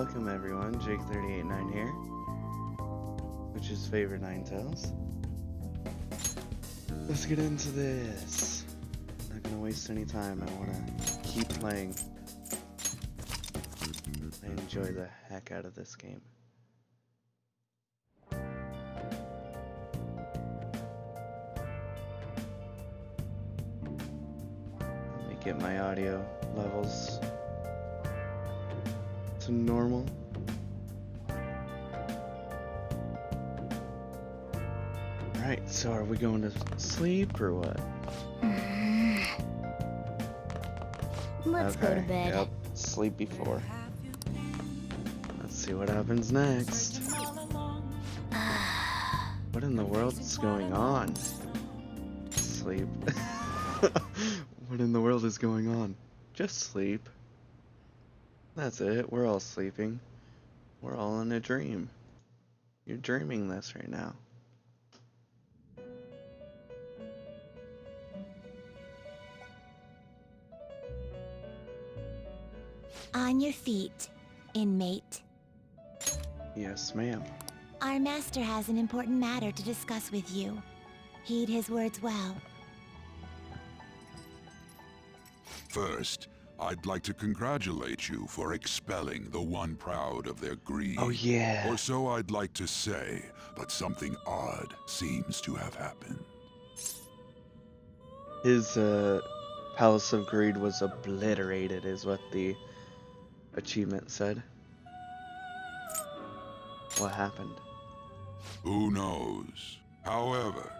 welcome everyone, Jake389 here, which is favorite Ninetales. Let's get into this. Not gonna waste any time, I wanna keep playing. I enjoy the heck out of this game. Let me get my audio levels to normal. Alright, so are we going to sleep or what? Let's go to bed. Yep, sleep before. Let's see what happens next. What in the world is going on? Sleep. What in the world is going on? Just sleep. That's it, we're all sleeping. We're all in a dream. You're dreaming this right now. On your feet, inmate. Yes, ma'am. Our master has an important matter to discuss with you. Heed his words well. First, I'd like to congratulate you for expelling the one proud of their greed. Oh yeah. Or so I'd like to say, but something odd seems to have happened. His Palace of Greed was obliterated, is what the achievement said. What happened? Who knows? However,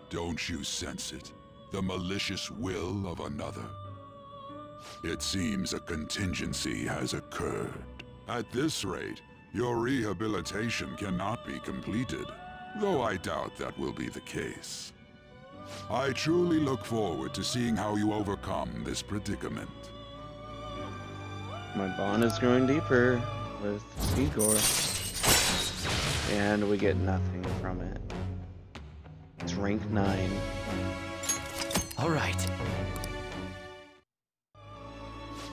don't you sense it? The malicious will of another? It seems a contingency has occurred. At this rate, your rehabilitation cannot be completed, though I doubt that will be the case. I truly look forward to seeing how you overcome this predicament. My bond is growing deeper with Igor, and we get nothing from it. It's rank 9. All right.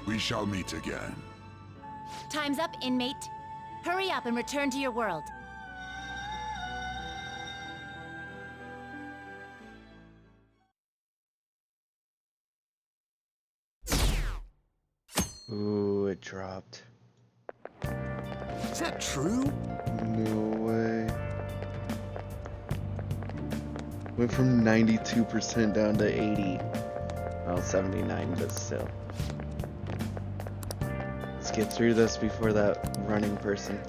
We shall meet again. Time's up, inmate. Hurry up and return to your world. Ooh, it dropped. Is that true? No way. Went from 92% down to 80. Well, 79, but still. Let's get through this before that running person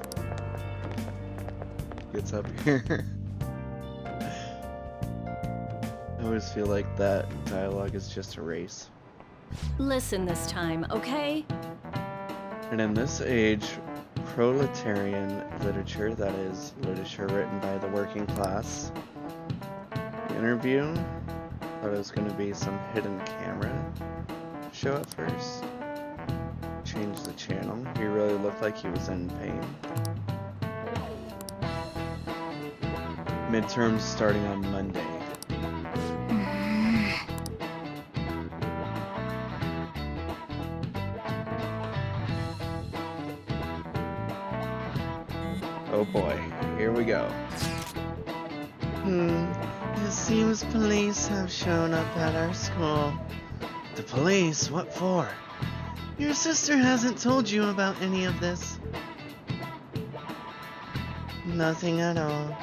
gets up here. I always feel like that dialogue is just a race. Listen this time, okay? And in this age, proletarian literature, that is, literature written by the working class, interview, thought it was going to be some hidden camera show at first. Changed the channel. He really looked like he was in pain. Midterms starting on Monday. Oh boy, here we go. It seems police have shown up at our school. The police? What for? Your sister hasn't told you about any of this. Nothing at all.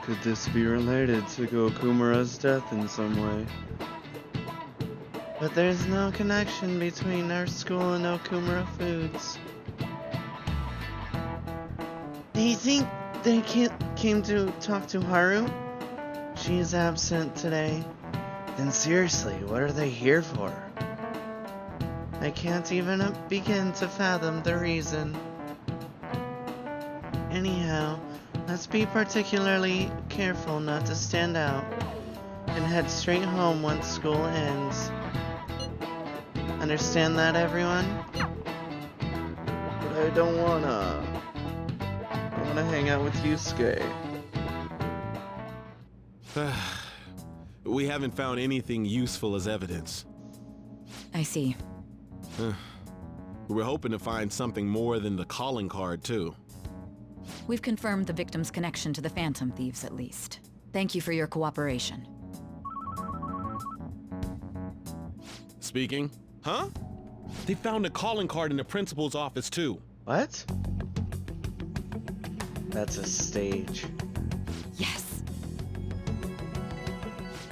Could this be related to Okumura's death in some way? But there's no connection between our school and Okumura Foods. Do you think they came to talk to Haru? She is absent today. Then seriously, what are they here for? I can't even begin to fathom the reason. Anyhow, let's be particularly careful not to stand out and head straight home once school ends. Understand that, everyone? But I don't wanna. I wanna hang out with Yusuke. We haven't found anything useful as evidence. I see. We're hoping to find something more than the calling card, too. We've confirmed the victim's connection to the Phantom Thieves, at least. Thank you for your cooperation. Speaking? Huh? They found a calling card in the principal's office, too. What? That's a stage. Yes.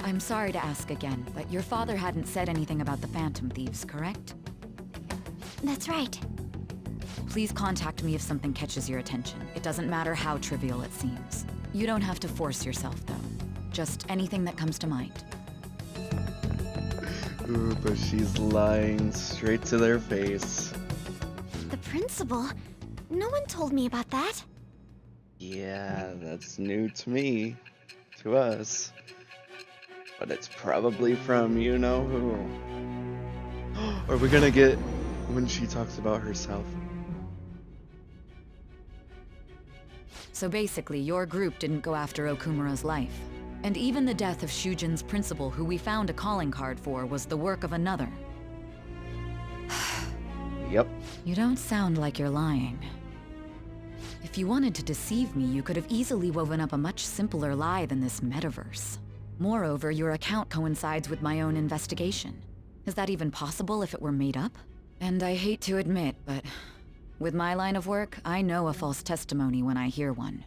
I'm sorry to ask again, but your father hadn't said anything about the Phantom Thieves, correct? That's right. Please contact me if something catches your attention. It doesn't matter how trivial it seems. You don't have to force yourself, though. Just anything that comes to mind. Ooh, but she's lying straight to their face. The principal? No one told me about that. Yeah, that's new to me. To us. But it's probably from you-know-who. Are we gonna get when she talks about herself? So basically, your group didn't go after Okumura's life. And even the death of Shujin's principal, who we found a calling card for, was the work of another. Yep. You don't sound like you're lying. If you wanted to deceive me, you could have easily woven up a much simpler lie than this metaverse. Moreover, your account coincides with my own investigation. Is that even possible if it were made up? And I hate to admit, but with my line of work, I know a false testimony when I hear one.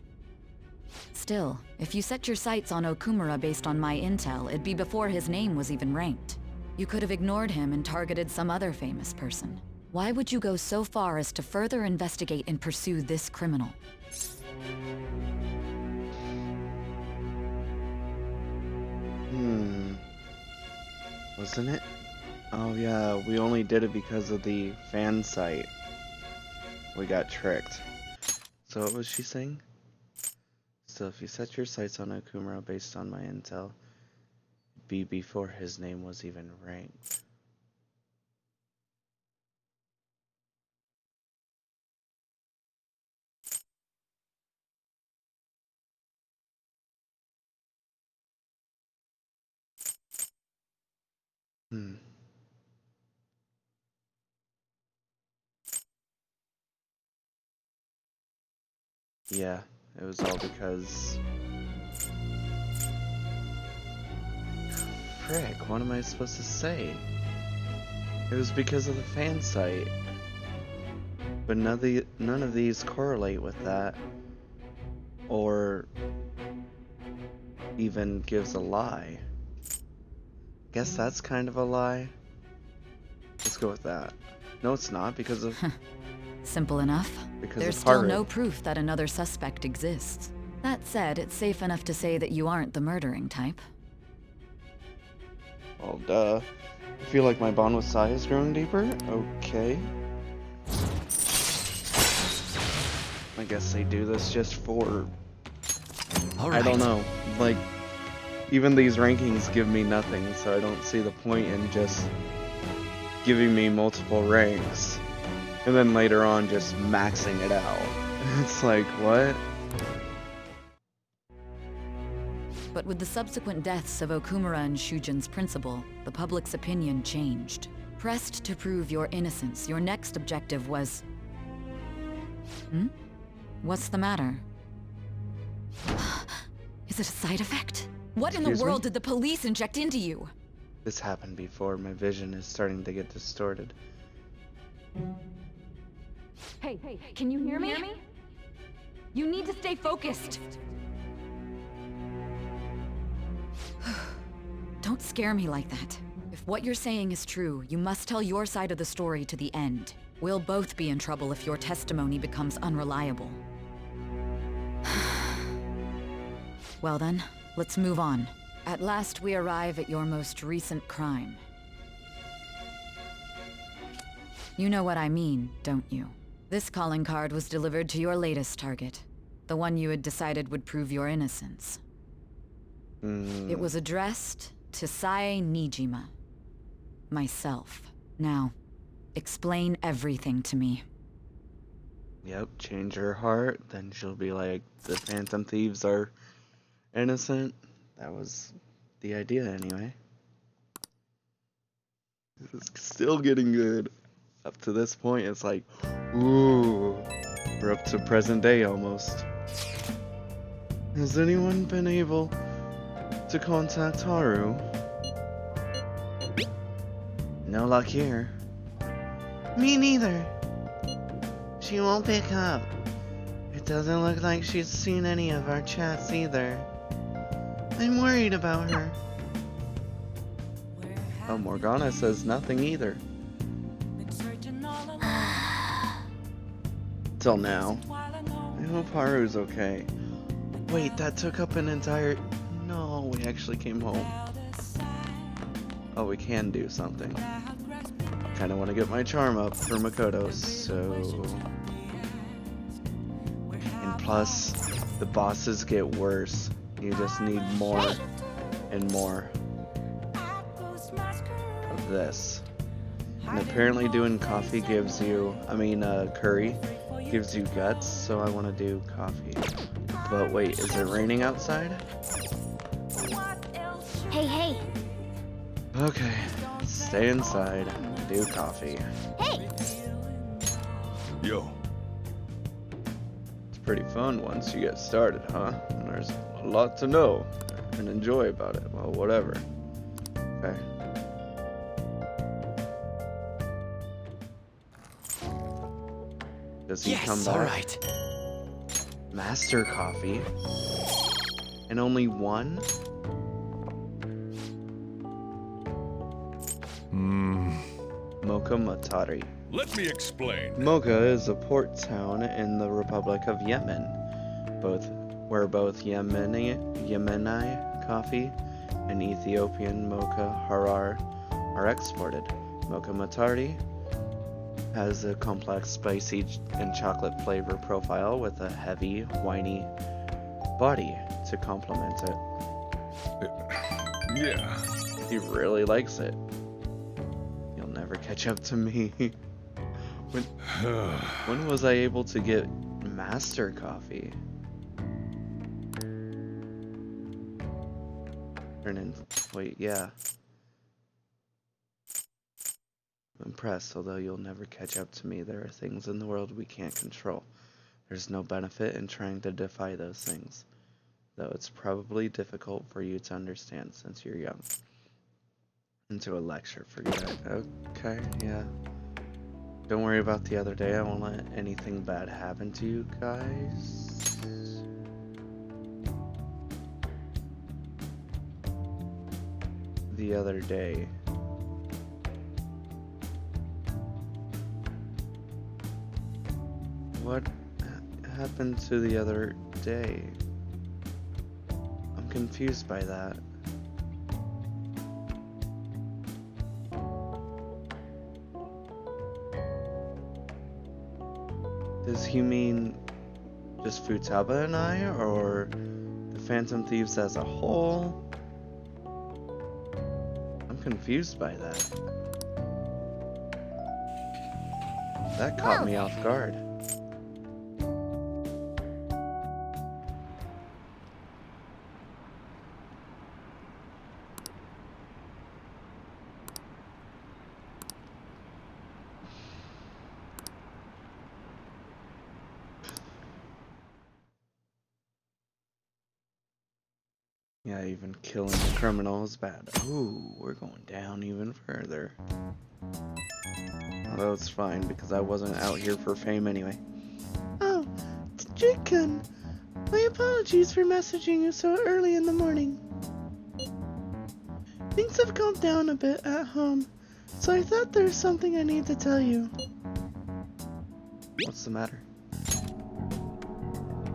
Still, if you set your sights on Okumura based on my intel, it'd be before his name was even ranked. You could have ignored him and targeted some other famous person. Why would you go so far as to further investigate and pursue this criminal? Wasn't it? Oh yeah, we only did it because of the fan site. We got tricked. So what was she saying? So if you set your sights on Okumura based on my intel, it'd be before his name was even ranked. Yeah, it was all because... Frick, what am I supposed to say? It was because of the fan site. But none of these correlate with that. Or even gives a lie. Guess that's kind of a lie. Let's go with that. No, it's not, because of... Simple enough. Because There's of still Haru. no proof that another suspect exists. That said, it's safe enough to say that you aren't the murdering type. Well, duh. I feel like my bond with Sai is growing deeper? Okay. I guess they do this just for... I don't know. Like, even these rankings give me nothing, so I don't see the point in just giving me multiple ranks. And then later on just maxing it out. It's like, what? But with the subsequent deaths of Okumura and Shujin's principal, the public's opinion changed. Pressed to prove your innocence, your next objective was... What's the matter? Is it a side effect? What in the Excuse me? world did the police inject into you? This happened before. My vision is starting to get distorted. Hey, can you hear me? You need to stay focused. Don't scare me like that. If what you're saying is true, you must tell your side of the story to the end. We'll both be in trouble if your testimony becomes unreliable. Well then, let's move on. At last we arrive at your most recent crime. You know what I mean, don't you? This calling card was delivered to your latest target. The one you had decided would prove your innocence. It was addressed to Sae Nijima. Myself. Now, explain everything to me. Yep, change her heart, then she'll be like, the Phantom Thieves are innocent. That was the idea anyway. This is still getting good. Up to this point, it's like, ooh, we're up to present day almost. Has anyone been able to contact Haru? No luck here. Me neither. She won't pick up. It doesn't look like she's seen any of our chats either. I'm worried about her. Oh, Morgana says nothing either. Till now. I hope Haru's okay. Wait, that took up an entire... No, we actually came home. Oh, we can do something. Kinda want to get my charm up for Makoto, so... And plus, the bosses get worse. You just need more and more of this. And apparently doing coffee gives you... curry gives you guts, so I want to do coffee. But wait, is it raining outside? Hey. Okay, stay inside, do coffee. Hey. Yo. It's pretty fun once you get started, huh? And there's a lot to know and enjoy about it. Well, whatever. Okay. Does he come back? Alright. Master coffee? And only one? Mocha Matari. Let me explain. Mocha is a port town in the Republic of Yemen, where both Yemeni coffee and Ethiopian Mocha Harar are exported. Mocha Matari has a complex spicy and chocolate flavor profile with a heavy, whiny body to complement it. Yeah. He really likes it. You'll never catch up to me. When was I able to get master coffee? Wait, yeah. I'm impressed, although you'll never catch up to me. There are things in the world we can't control. There's no benefit in trying to defy those things, though it's probably difficult for you to understand since you're young. Into a lecture, forget it. Okay, yeah. Don't worry about the other day. I won't let anything bad happen to you guys. The other day. What happened to the other day? I'm confused by that. Does he mean just Futaba and I, or the Phantom Thieves as a whole? I'm confused by that. That caught me off guard. Yeah, even killing the criminal is bad. Ooh, we're going down even further. Although it's fine, because I wasn't out here for fame anyway. Oh, it's Jake-kun. My apologies for messaging you so early in the morning. Things have calmed down a bit at home, so I thought there was something I need to tell you. What's the matter?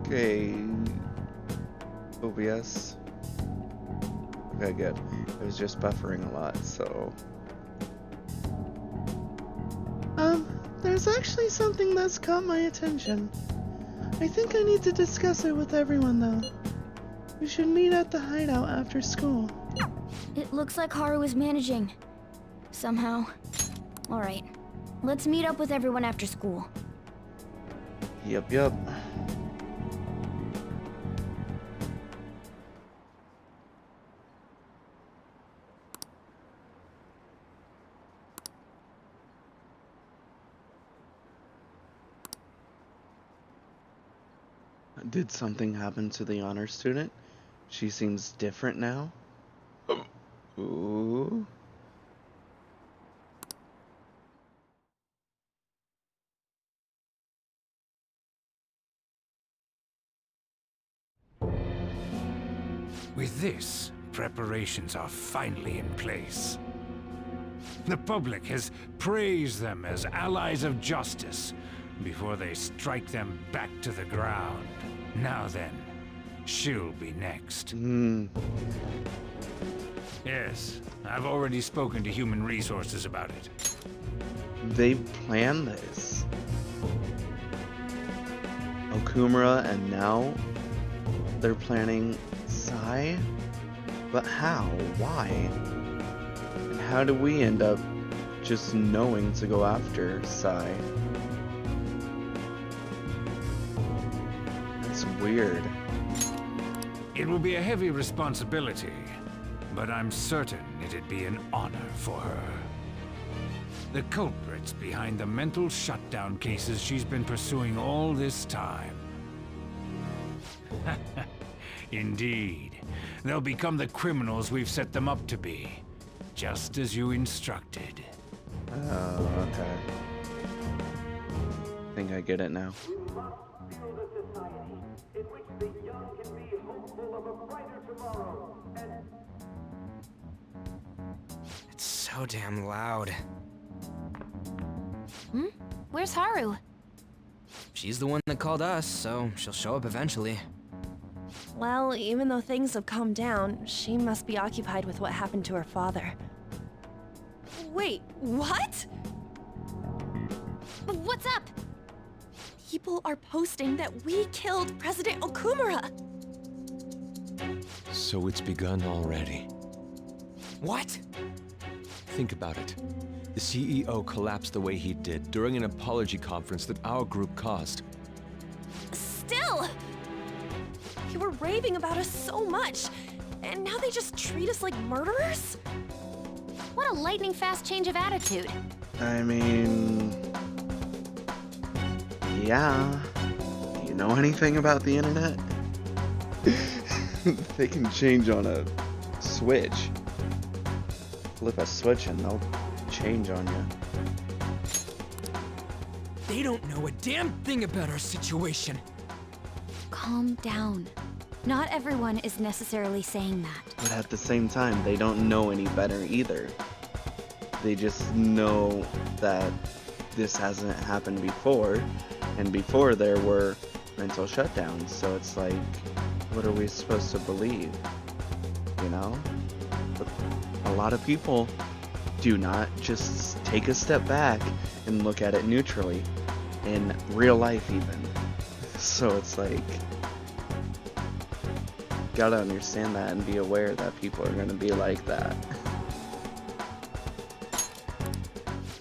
Okay. OBS. Okay, good. It was just buffering a lot, so... There's actually something that's caught my attention. I think I need to discuss it with everyone, though. We should meet at the hideout after school. It looks like Haru is managing. Somehow. Alright. Let's meet up with everyone after school. Yup. Did something happen to the honor student? She seems different now. Ooh. With this, preparations are finally in place. The public has praised them as allies of justice before they strike them back to the ground. Now then, she'll be next. Yes, I've already spoken to Human Resources about it. They planned this. Okumura, and now they're planning Sai? But how? Why? And how do we end up just knowing to go after Sai? That's weird. It will be a heavy responsibility, but I'm certain it'd be an honor for her. The culprits behind the mental shutdown cases she's been pursuing all this time. Indeed. They'll become the criminals we've set them up to be, just as you instructed. Oh, okay. I think I get it now. It's so damn loud. Where's Haru? She's the one that called us, so she'll show up eventually. Well, even though things have calmed down, she must be occupied with what happened to her father. Wait, what? What's up? People are posting that we killed President Okumura! So it's begun already. What? Think about it. The CEO collapsed the way he did during an apology conference that our group caused. Still! You were raving about us so much, and now they just treat us like murderers? What a lightning-fast change of attitude. I mean... yeah. Do you know anything about the internet? They can change on a switch. Flip a switch and they'll change on you. They don't know a damn thing about our situation. Calm down. Not everyone is necessarily saying that. But at the same time, they don't know any better either. They just know that this hasn't happened before, and before there were mental shutdowns, so it's like, what are we supposed to believe? You know? But a lot of people do not just take a step back and look at it neutrally, in real life even. So it's like, gotta understand that and be aware that people are gonna be like that.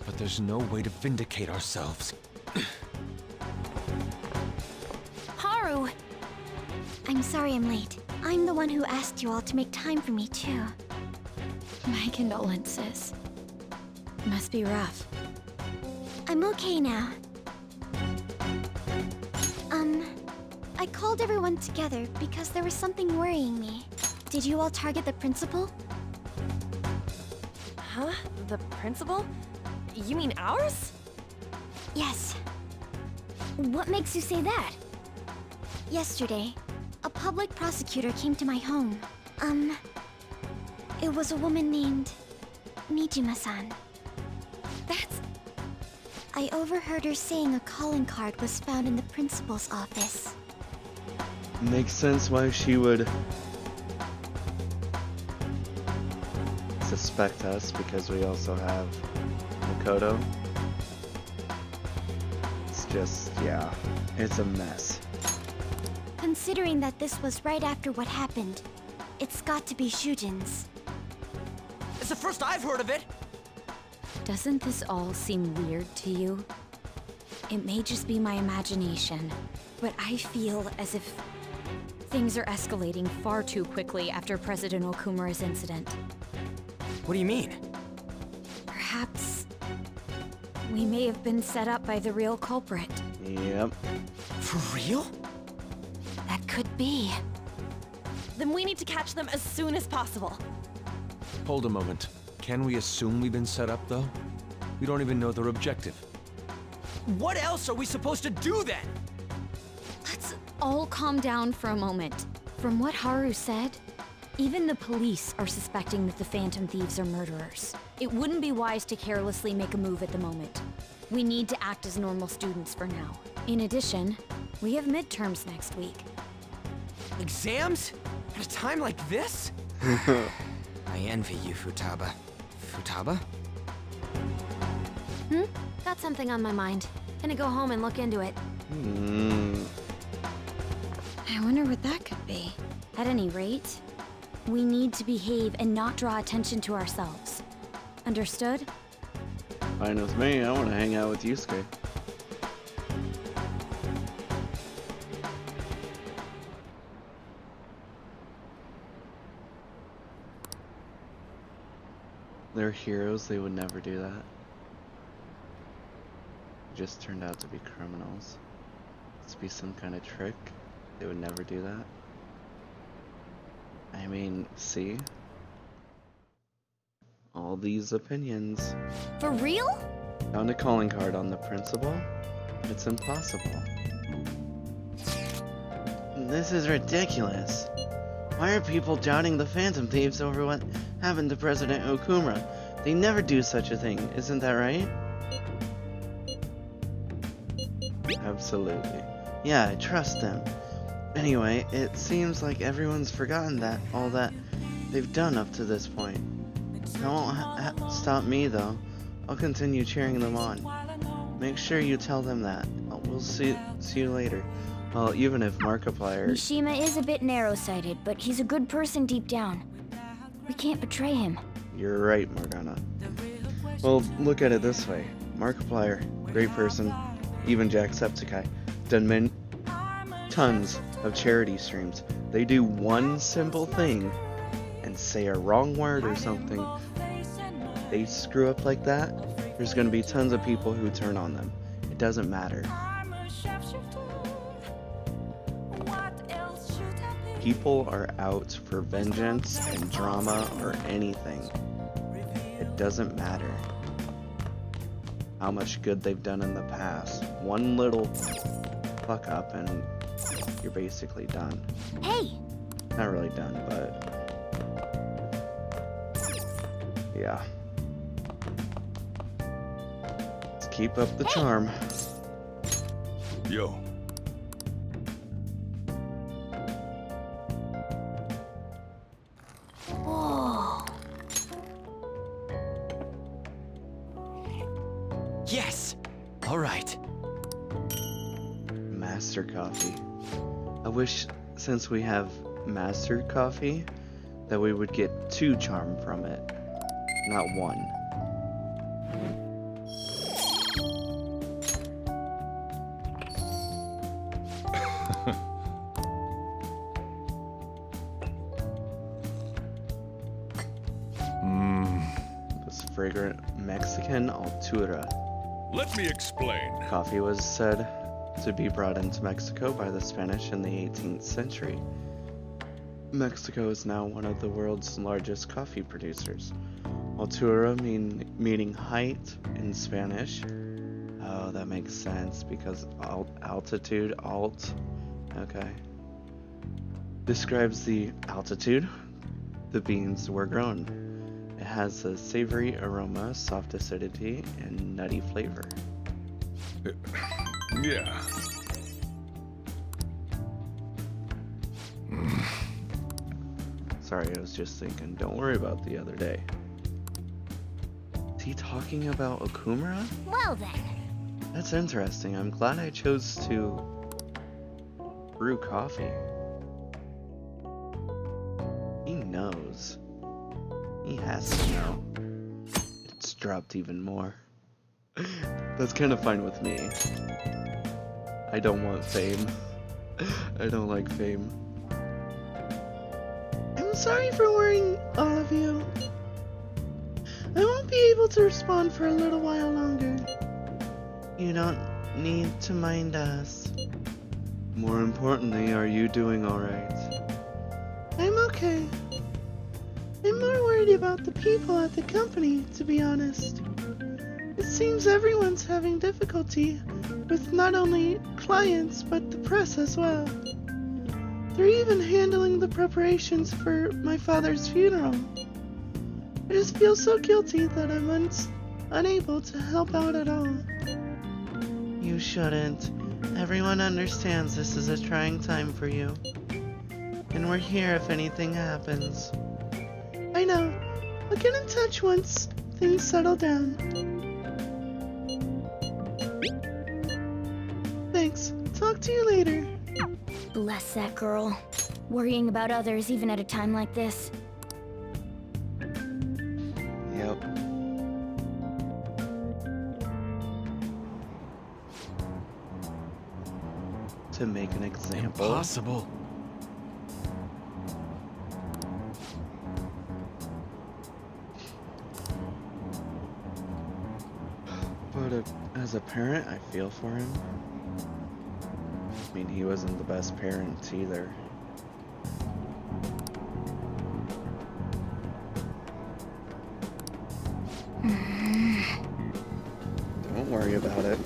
But there's no way to vindicate ourselves. Haru! I'm sorry I'm late. I'm the one who asked you all to make time for me, too. My condolences. Must be rough. I'm okay now. I called everyone together because there was something worrying me. Did you all target the principal? Huh? The principal? You mean ours? Yes. What makes you say that? Yesterday, a public prosecutor came to my home. It was a woman named Nijima-san. That's... I overheard her saying a calling card was found in the principal's office. Makes sense why she would suspect us, because we also have Makoto. It's just, yeah, it's a mess. Considering that this was right after what happened, it's got to be Shujin's. It's the first I've heard of it. Doesn't this all seem weird to you? It may just be my imagination, but I feel as if things are escalating far too quickly after President Okumura's incident. What do you mean? Perhaps we may have been set up by the real culprit. Yep. For real? that could be? Then we need to catch them as soon as possible. Hold a moment. Can we assume we've been set up, though? We don't even know their objective. What else are we supposed to do then? Let's all calm down for a moment. From what Haru said, even the police are suspecting that the Phantom Thieves are murderers. It wouldn't be wise to carelessly make a move at the moment. We need to act as normal students for now. In addition, we have midterms next week. Exams? At a time like this? I envy you, Futaba. Futaba? Got something on my mind. Gonna go home and look into it. I wonder what that could be. At any rate, we need to behave and not draw attention to ourselves. Understood? Fine with me. I want to hang out with Yusuke. They're heroes. They would never do that. Just turned out to be criminals. Must be some kind of trick. They would never do that. I mean, see? All these opinions. For real? Found a calling card on the principal? It's impossible. This is ridiculous. Why are people doubting the Phantom Thieves over what happened to President Okumura? They never do such a thing, isn't that right? Absolutely. Yeah, I trust them. Anyway, it seems like everyone's forgotten all that they've done up to this point. That won't stop me, though. I'll continue cheering them on. Make sure you tell them that. We'll see you later. Well, even if Markiplier... Mishima is a bit narrow-sighted, but he's a good person deep down. We can't betray him. You're right, Morgana. Well, look at it this way. Markiplier, great person. Even Jacksepticeye. Done tons of charity streams. They do one simple thing and say a wrong word or something. They screw up like that, there's going to be tons of people who turn on them. It doesn't matter. People are out for vengeance and drama or anything. It doesn't matter how much good they've done in the past. One little fuck up and you're basically done. Hey! Not really done, but... yeah. Let's keep up the charm. Yo. Whoa. Yes! All right. Master coffee. I wish, since we have master coffee, that we would get 2 charm from it, not 1. This fragrant Mexican Altura. Let me explain. Coffee was said to be brought into Mexico by the Spanish in the 18th century. Mexico is now one of the world's largest coffee producers. Altura meaning height in Spanish. Oh, that makes sense because altitude, okay. Describes the altitude the beans were grown. It has a savory aroma, soft acidity, and nutty flavor. Yeah. Sorry, I was just thinking, don't worry about the other day. Is he talking about Okumura? Well then. That's interesting. I'm glad I chose to brew coffee. He knows. He has to know. It's dropped even more. That's kind of fine with me. I don't want fame. I don't like fame. I'm sorry for worrying all of you. I won't be able to respond for a little while longer. You don't need to mind us. More importantly, are you doing alright? I'm okay. I'm more worried about the people at the company, to be honest. It seems everyone's having difficulty with not only clients, but the press as well. They're even handling the preparations for my father's funeral. I just feel so guilty that I'm unable to help out at all. You shouldn't. Everyone understands this is a trying time for you. And we're here if anything happens. I know. I'll get in touch once things settle down. Thanks. Talk to you later. Bless that girl. Worrying about others even at a time like this. Yep. To make an example. Impossible. But as a parent, I feel for him. I mean, he wasn't the best parent either. Don't worry about it.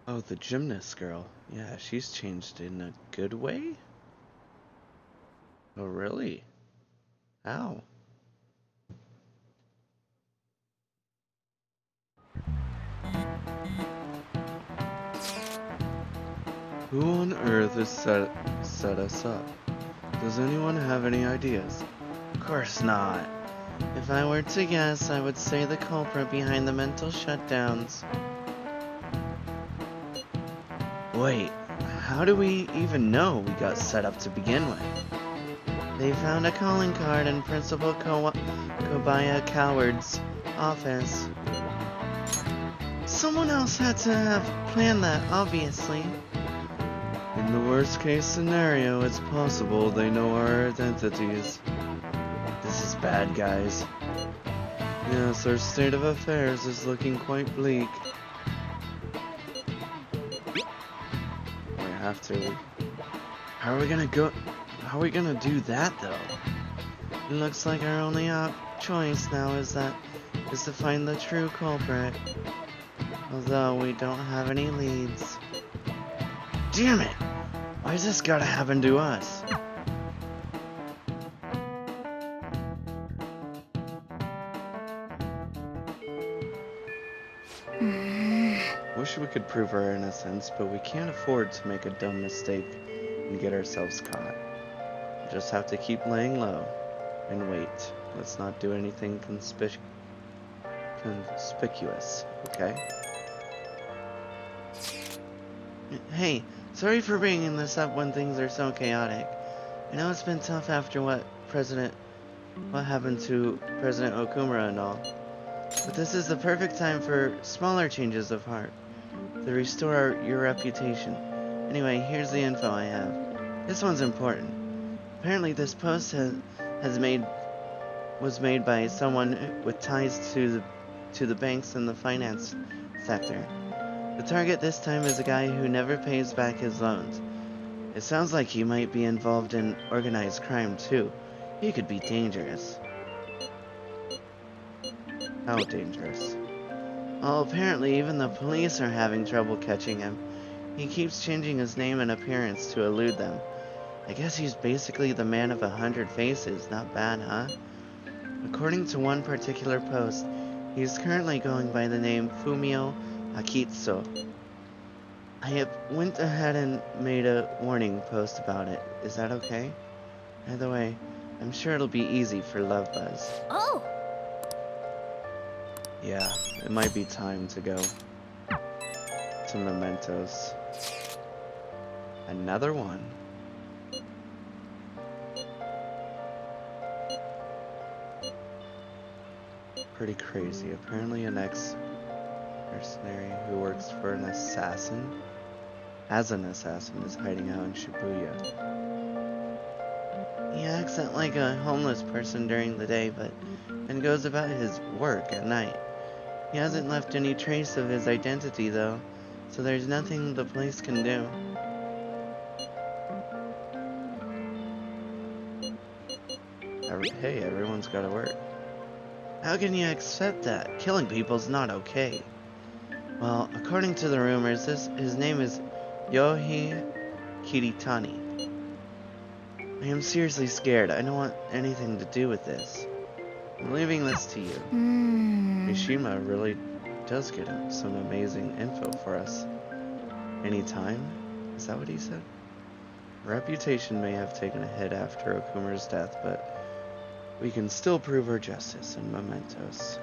Oh, the gymnast girl. Yeah, she's changed in a good way? Oh, really? How? Who on earth has set us up? Does anyone have any ideas? Of course not. If I were to guess, I would say the culprit behind the mental shutdowns. Wait, how do we even know we got set up to begin with? They found a calling card in Principal Kobaya Coward's office. Someone else had to have planned that, obviously. In the worst case scenario, it's possible they know our identities. This is bad, guys. Yes, our state of affairs is looking quite bleak. We have to. How are we gonna do that, though? It looks like our only choice now is to find the true culprit. Although we don't have any leads. Damn it! Why's this gotta happen to us? Wish we could prove our innocence, but we can't afford to make a dumb mistake and get ourselves caught. We just have to keep laying low and wait. Let's not do anything conspicuous, okay? Hey, sorry for bringing this up when things are so chaotic. I know it's been tough after what happened to President Okumura and all. But this is the perfect time for smaller changes of heart to restore your reputation. Anyway, here's the info I have. This one's important. Apparently this post was made by someone with ties to the banks and the finance sector. The target this time is a guy who never pays back his loans. It sounds like he might be involved in organized crime too. He could be dangerous. How dangerous? Well, apparently even the police are having trouble catching him. He keeps changing his name and appearance to elude them. I guess he's basically the man of 100 faces. Not bad, huh? According to one particular post, he's currently going by the name Fumio Akitsu. I went ahead and made a warning post about it. Is that okay? Either way, I'm sure it'll be easy for Love Buzz. Oh! Yeah, it might be time to go to Mementos. Another one. Pretty crazy. Apparently an ex-mercenary who works for an assassin as an assassin is hiding out in Shibuya. He acts like a homeless person during the day, and goes about his work at night. He hasn't left any trace of his identity, though, so there's nothing the police can do. Hey, everyone's gotta work. How can you accept that? Killing people's not okay. Well, according to the rumors, his name is Yohei Kiritani. I am seriously scared. I don't want anything to do with this. I'm leaving this to you. Mishima really does get some amazing info for us. Anytime? Is that what he said? Reputation may have taken a hit after Okumura's death, but we can still prove her justice in mementos.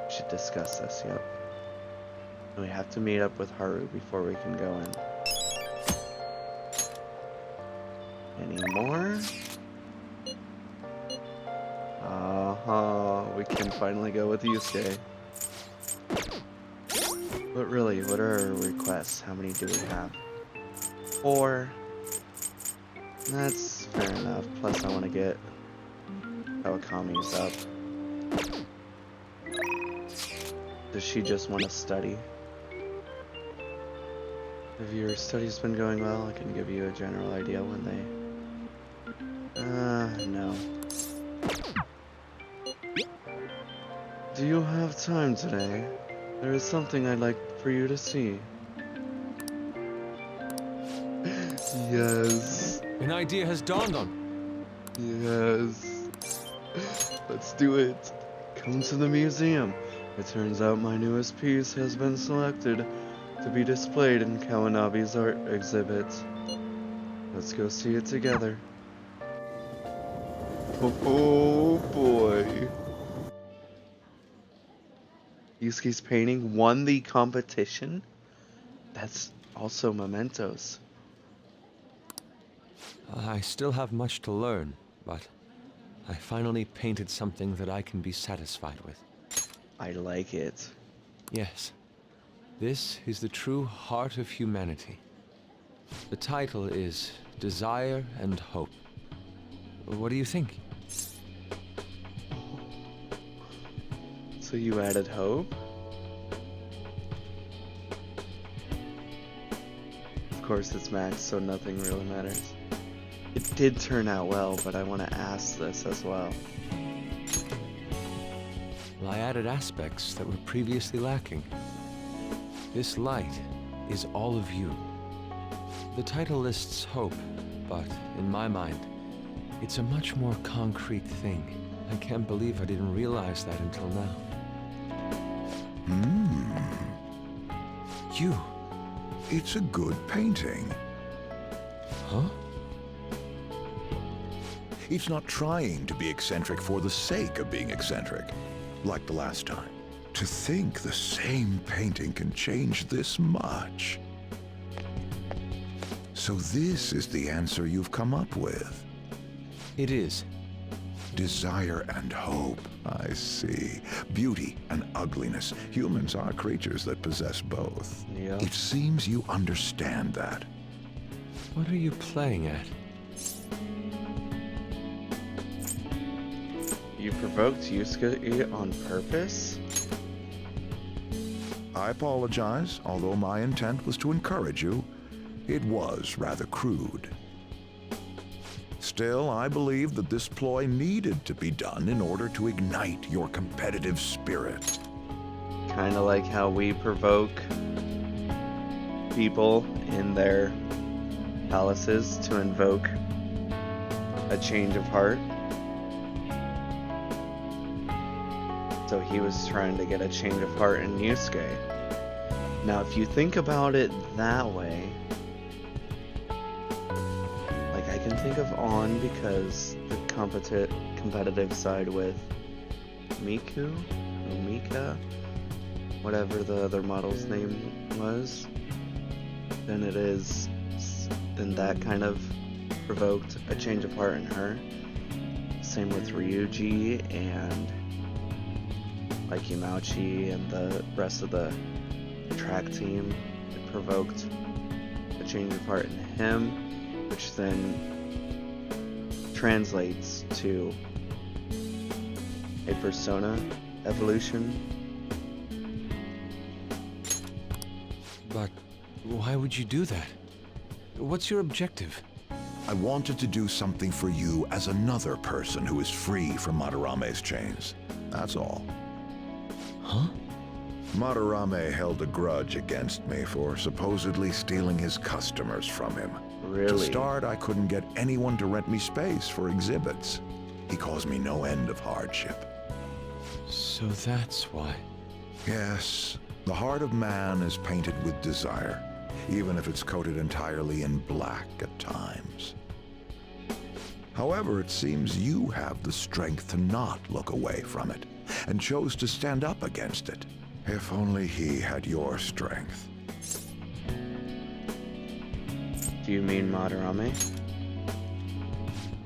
We should discuss this, yep. We have to meet up with Haru before we can go in. Any more? We can finally go with Yusuke. But really, what are our requests? How many do we have? 4. That's fair enough. Plus, I want to get Kawakami's up. Does she just want to study? Have your studies been going well? I can give you a general idea when they... no. Do you have time today? There is something I'd like for you to see. Yes. An idea has dawned on. Yes. Let's do it. Come to the museum. It turns out my newest piece has been selected to be displayed in Kawanabe's art exhibit. Let's go see it together. Oh boy. Yusuke's painting won the competition? That's also mementos. I still have much to learn, but I finally painted something that I can be satisfied with. I like it. Yes. This is the true heart of humanity. The title is Desire and Hope. What do you think? So you added hope? Of course it's Max, so nothing really matters. It did turn out well, but I want to ask this as well. Well, I added aspects that were previously lacking. This light is all of you. The title lists hope, but in my mind, it's a much more concrete thing. I can't believe I didn't realize that until now. You. It's a good painting. Huh? It's not trying to be eccentric for the sake of being eccentric, like the last time. To think the same painting can change this much. So this is the answer you've come up with. It is. Desire and hope. I see. Beauty and ugliness. Humans are creatures that possess both. Yeah. It seems you understand that. What are you playing at? You provoked Yusuke on purpose? I apologize, although my intent was to encourage you. It was rather crude. Still, I believe that this ploy needed to be done in order to ignite your competitive spirit. Kinda like how we provoke people in their palaces to invoke a change of heart. So he was trying to get a change of heart in Yusuke. Now, if you think about it that way, like I can think of On because the competitive side with Miku, or Mika, whatever the other model's name was, then that kind of provoked a change of heart in her. Same with Ryuji and like Yamauchi and the rest of the track team. It provoked a change of heart in him, which then translates to a persona evolution. But why would you do that? What's your objective? I wanted to do something for you as another person who is free from Madarame's chains. That's all. Huh? Madarame held a grudge against me for supposedly stealing his customers from him. Really? To start, I couldn't get anyone to rent me space for exhibits. He caused me no end of hardship. So that's why. Yes, the heart of man is painted with desire, even if it's coated entirely in black at times. However, it seems you have the strength to not look away from it, and chose to stand up against it. If only he had your strength. Do you mean Madarame?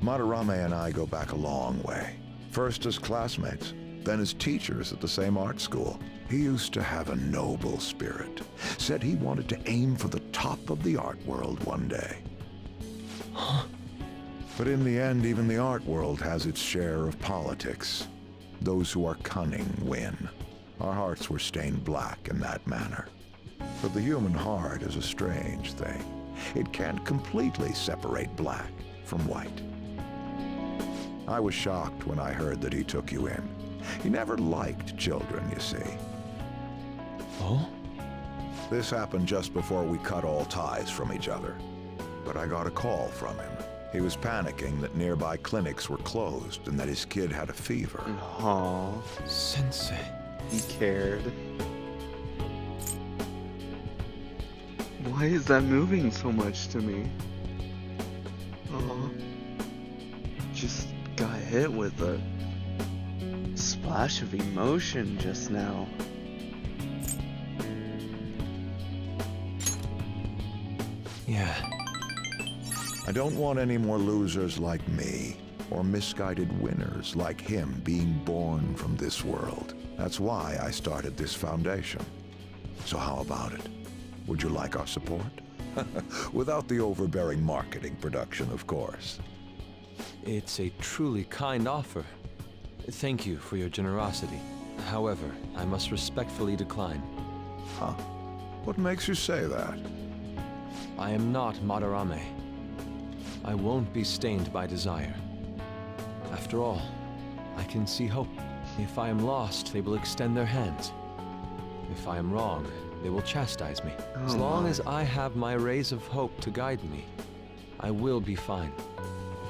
Madarame and I go back a long way. First as classmates, then as teachers at the same art school. He used to have a noble spirit. Said he wanted to aim for the top of the art world one day. Huh? But in the end, even the art world has its share of politics. Those who are cunning win. Our hearts were stained black in that manner. But the human heart is a strange thing. It can't completely separate black from white. I was shocked when I heard that he took you in. He never liked children, you see. Oh? This happened just before we cut all ties from each other. But I got a call from him. He was panicking that nearby clinics were closed and that his kid had a fever. Aww. Sensei. He cared. Why is that moving so much to me? Aw. Just got hit with a splash of emotion just now. Yeah. I don't want any more losers like me, or misguided winners like him being born from this world. That's why I started this foundation. So how about it? Would you like our support? Without the overbearing marketing production, of course. It's a truly kind offer. Thank you for your generosity. However, I must respectfully decline. Huh? What makes you say that? I am not Madarame. I won't be stained by desire. After all, I can see hope. If I am lost, they will extend their hands. If I am wrong, they will chastise me. As long as I have my rays of hope to guide me, I will be fine.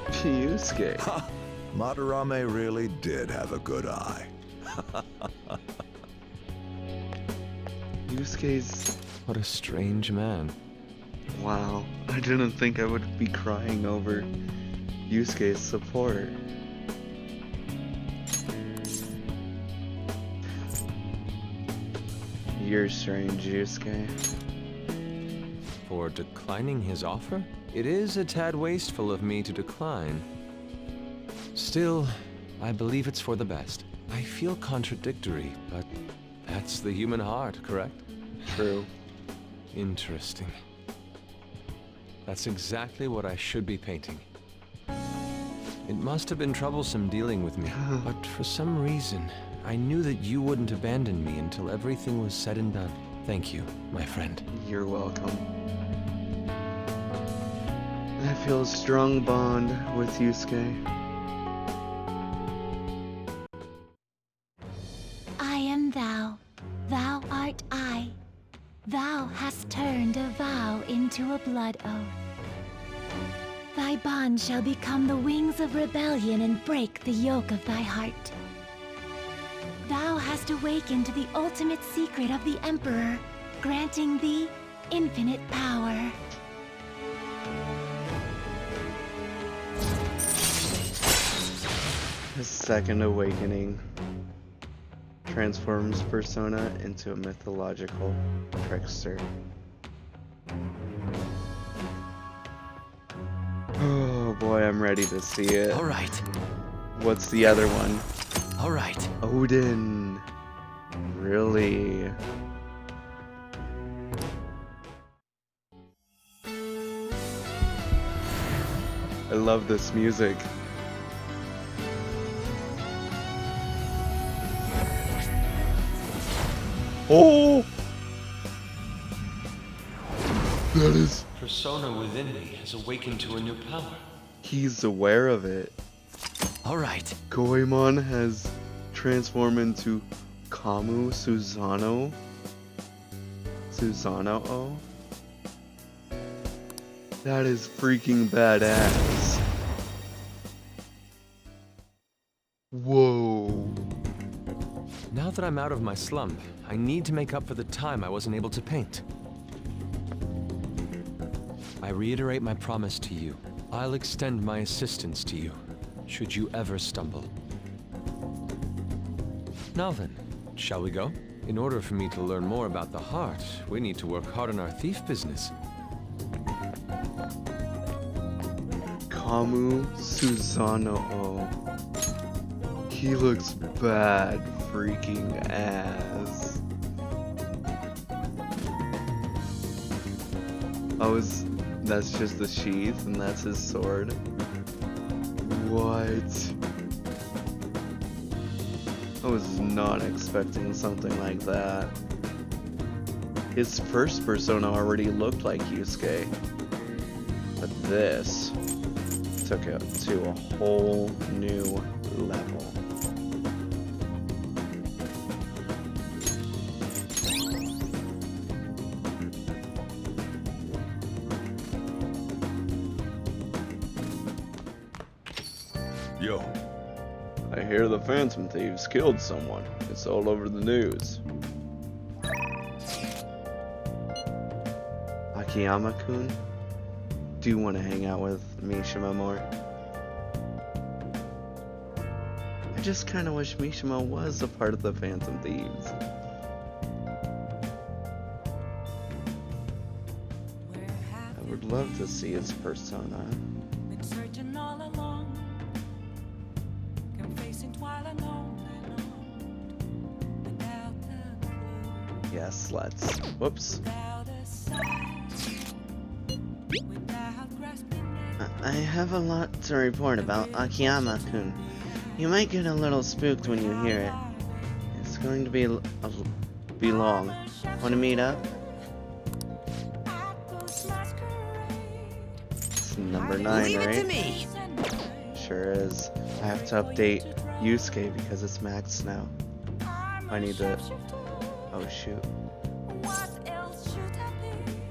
Yusuke. Ha! Madarame really did have a good eye. Yusuke's... What a strange man. Wow. I didn't think I would be crying over Yusuke's support. You're strange, Yusuke. For declining his offer? It is a tad wasteful of me to decline. Still, I believe it's for the best. I feel contradictory, but that's the human heart, correct? True. Interesting. That's exactly what I should be painting. It must have been troublesome dealing with me, but for some reason, I knew that you wouldn't abandon me until everything was said and done. Thank you, my friend. You're welcome. I feel a strong bond with Yusuke. I am thou, thou art I. Thou hast turned a vow into a blood oath. Thy bond shall become the wings of rebellion and break the yoke of thy heart. Thou hast awakened the ultimate secret of the Emperor, granting thee infinite power. His second awakening transforms Persona into a mythological trickster. Oh boy, I'm ready to see it. All right. What's the other one? All right. Odin. Really? I love this music. Oh! That is... Persona within me has awakened to a new power. He's aware of it. All right. Goemon has transformed into Kamu Susano-o? That is freaking badass. Whoa. Now that I'm out of my slump, I need to make up for the time I wasn't able to paint. I reiterate my promise to you. I'll extend my assistance to you, should you ever stumble. Now then, shall we go? In order for me to learn more about the heart, we need to work hard on our thief business. Kamu Susano-o. He looks bad freaking ass. That's just the sheath and that's his sword. What? I was not expecting something like that. His first persona already looked like Yusuke, but this took it to a whole new level. Yo. I hear the Phantom Thieves killed someone. It's all over the news. Akiyama-kun? Do you want to hang out with Mishima more? I just kind of wish Mishima was a part of the Phantom Thieves. I would love to see his persona. Yes, let's. Whoops. I have a lot to report about Akiyama-kun. You might get a little spooked when you hear it. It's going to be long. Want to meet up? It's number 9, Leave right? it to me. Sure is. I have to update Yusuke because it's maxed now. I need to... Oh shoot.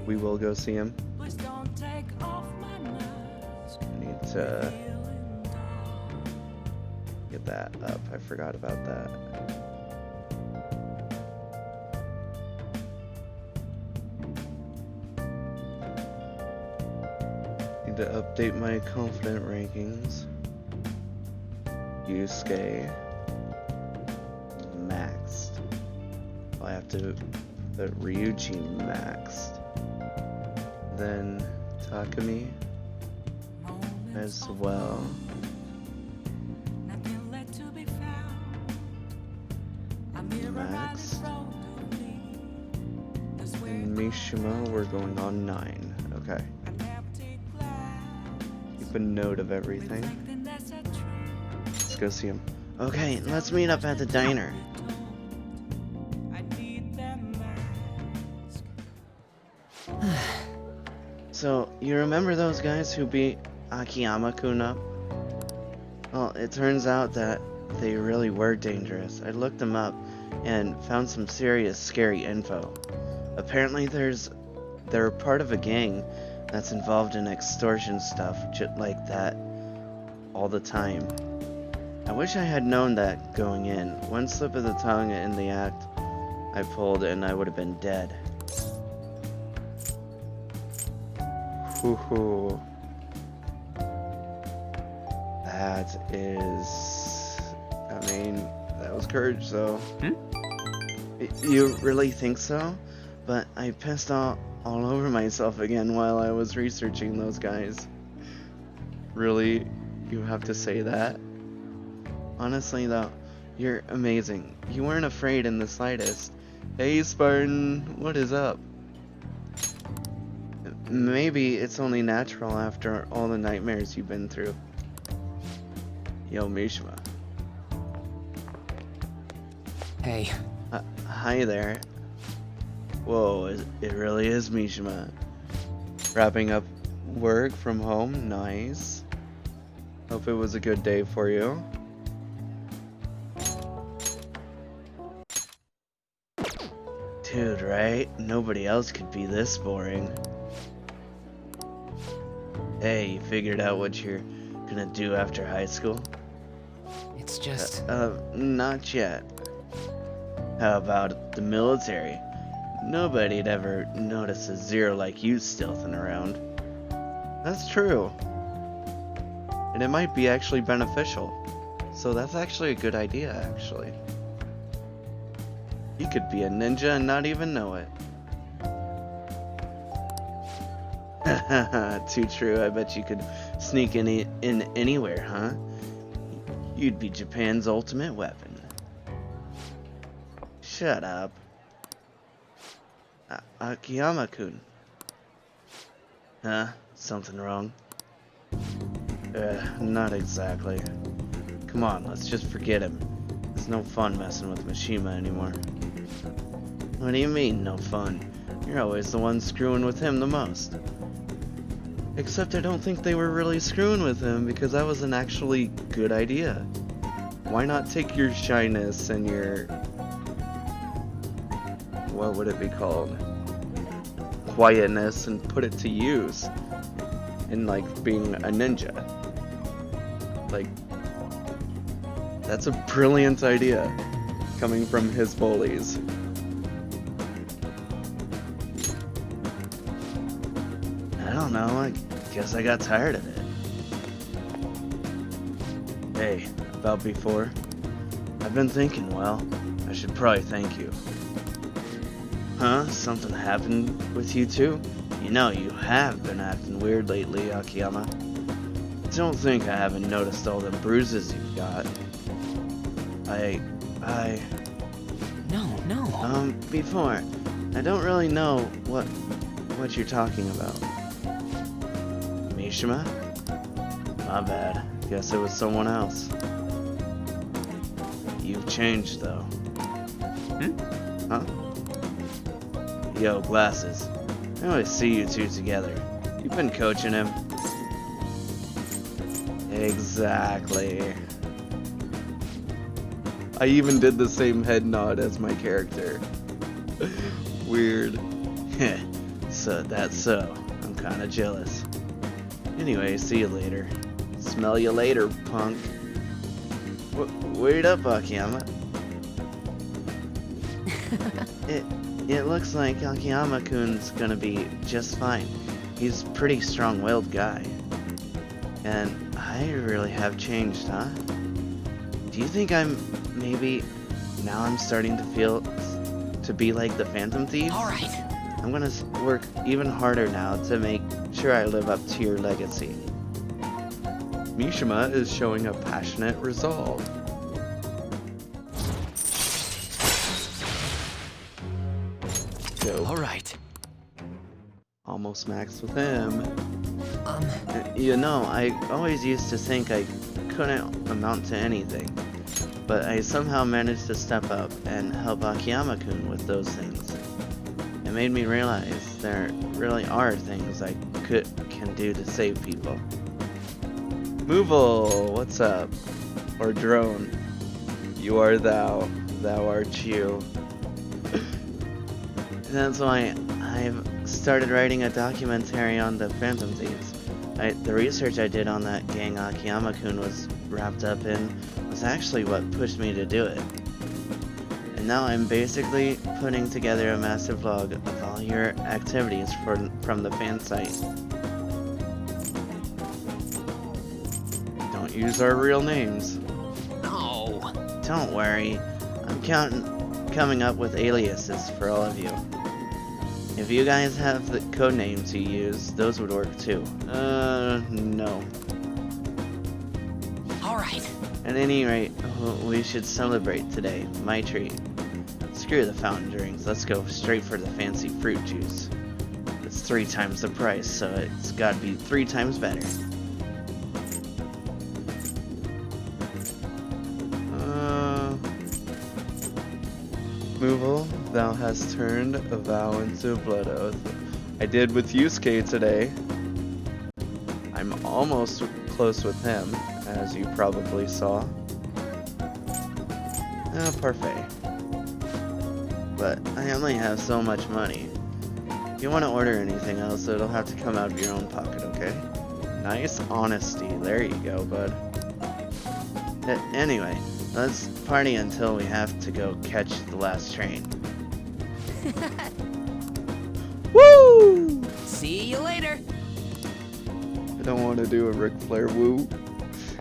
We will go see him. I need to get that up. I forgot about that. Need to update my confident rankings. Yusuke maxed. I have to put Ryuji maxed. Then Takumi as well. Maxed. And Mishima, we're going on 9. Okay. Keep a note of everything. Let's go see him. Okay, let's meet up at the diner. So, you remember those guys who beat Akiyama-kun up? Well, it turns out that they really were dangerous. I looked them up and found some serious, scary info. Apparently they're part of a gang that's involved in extortion stuff, just like that, all the time. I wish I had known that going in. One slip of the tongue in the act I pulled and I would have been dead. Woohoo. That is... I mean, that was courage, so... You really think so? But I pissed all over myself again while I was researching those guys. Really? You have to say that? Honestly though, you're amazing. You weren't afraid in the slightest. Hey Spartan, what is up? maybe it's only natural after all the nightmares you've been through. Yo, Mishima. Hey. Hi there. Whoa, it really is Mishima. Wrapping up work from home, nice. Hope it was a good day for you. Dude, right? Nobody else could be this boring. Hey, you figured out what you're gonna do after high school? It's just... Not yet. How about the military? Nobody'd ever notice a zero like you stealthing around. That's true. And it might be actually beneficial. So that's actually a good idea, actually. You could be a ninja and not even know it. Too true. I bet you could sneak in anywhere, huh? You'd be Japan's ultimate weapon. Shut up. Akiyama-kun. Huh? Something wrong? Not exactly. Come on, let's just forget him. It's no fun messing with Mishima anymore. What do you mean, no fun? You're always the one screwing with him the most. Except I don't think they were really screwing with him because that was an actually good idea. Why not take your shyness and your... what would it be called? Quietness and put it to use in like being a ninja. Like, that's a brilliant idea coming from his bullies. I don't know, I guess I got tired of it. Hey, about before, I've been thinking, well, I should probably thank you. Huh? Something happened with you too? You know, you have been acting weird lately, Akiyama. Don't think I haven't noticed all the bruises you've got. No. Before, I don't really know what you're talking about. Mishima? My bad. Guess it was someone else. You've changed, though. Huh? Yo, Glasses. I always see you two together. You've been coaching him. Exactly. I even did the same head nod as my character. Weird. So that's so. I'm kinda jealous. Anyway, see you later. Smell you later, punk. Wait up, Akiyama. It looks like Akiyama-kun's gonna be just fine. He's a pretty strong-willed guy. And I really have changed, huh? Do you think maybe now I'm starting to feel to be like the Phantom Thieves? Alright. I'm gonna work even harder now to make sure I live up to your legacy. Mishima is showing a passionate resolve. Go. Alright. Almost maxed with him. You know, I always used to think I couldn't amount to anything. But I somehow managed to step up and help Akiyama-kun with those things. It made me realize there really are things I can do to save people. Moval, what's up? Or Drone, you are thou art you. That's why I've started writing a documentary on the Phantom Thieves. The research I did on that gang Akiyama-kun was wrapped up in was actually what pushed me to do it. And now I'm basically putting together a massive log of all your activities from the fan site. Don't use our real names. No. Don't worry, I'm coming up with aliases for all of you. If you guys have the code names you use, those would work too. No. Alright. At any rate, we should celebrate today. My treat. Screw the fountain drinks, let's go straight for the fancy fruit juice. 3 times the price, so it's gotta be 3 times better. Removal, thou hast turned a vow into a blood oath. I did with Yusuke today. I'm almost close with him, as you probably saw. Parfait. But I only have so much money. If you want to order anything else, it'll have to come out of your own pocket, okay? Nice honesty. There you go, bud. Anyway, let's party until we have to go catch the last train. Woo! See you later. I don't want to do a Ric Flair woo.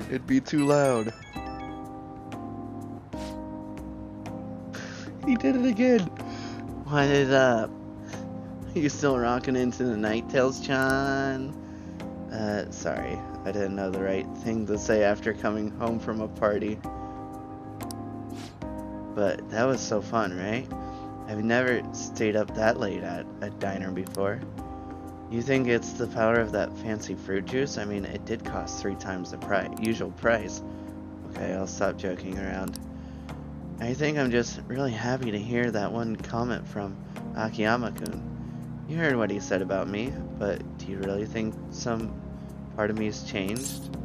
It'd be too loud. He did it again. What is up? You still rocking into the Night Tales, John? Sorry. I didn't know the right thing to say after coming home from a party. But that was so fun, right? I've never stayed up that late at a diner before. You think it's the power of that fancy fruit juice? I mean, it did cost 3 times the usual price. Okay, I'll stop joking around. I think I'm just really happy to hear that one comment from Akiyama-kun. You heard what he said about me, but do you really think some part of me's changed?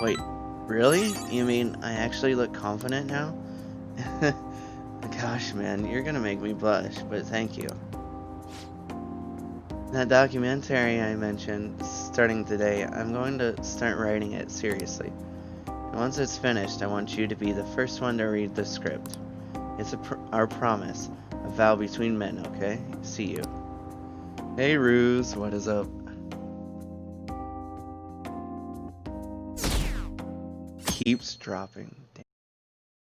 Wait, really? You mean I actually look confident now? Gosh, man, you're gonna make me blush, but thank you. That documentary I mentioned, starting today, I'm going to start writing it seriously. And once it's finished, I want you to be the first one to read the script. It's our promise, a vow between men, okay? See you. Hey, Ruse, what is up? Keeps dropping.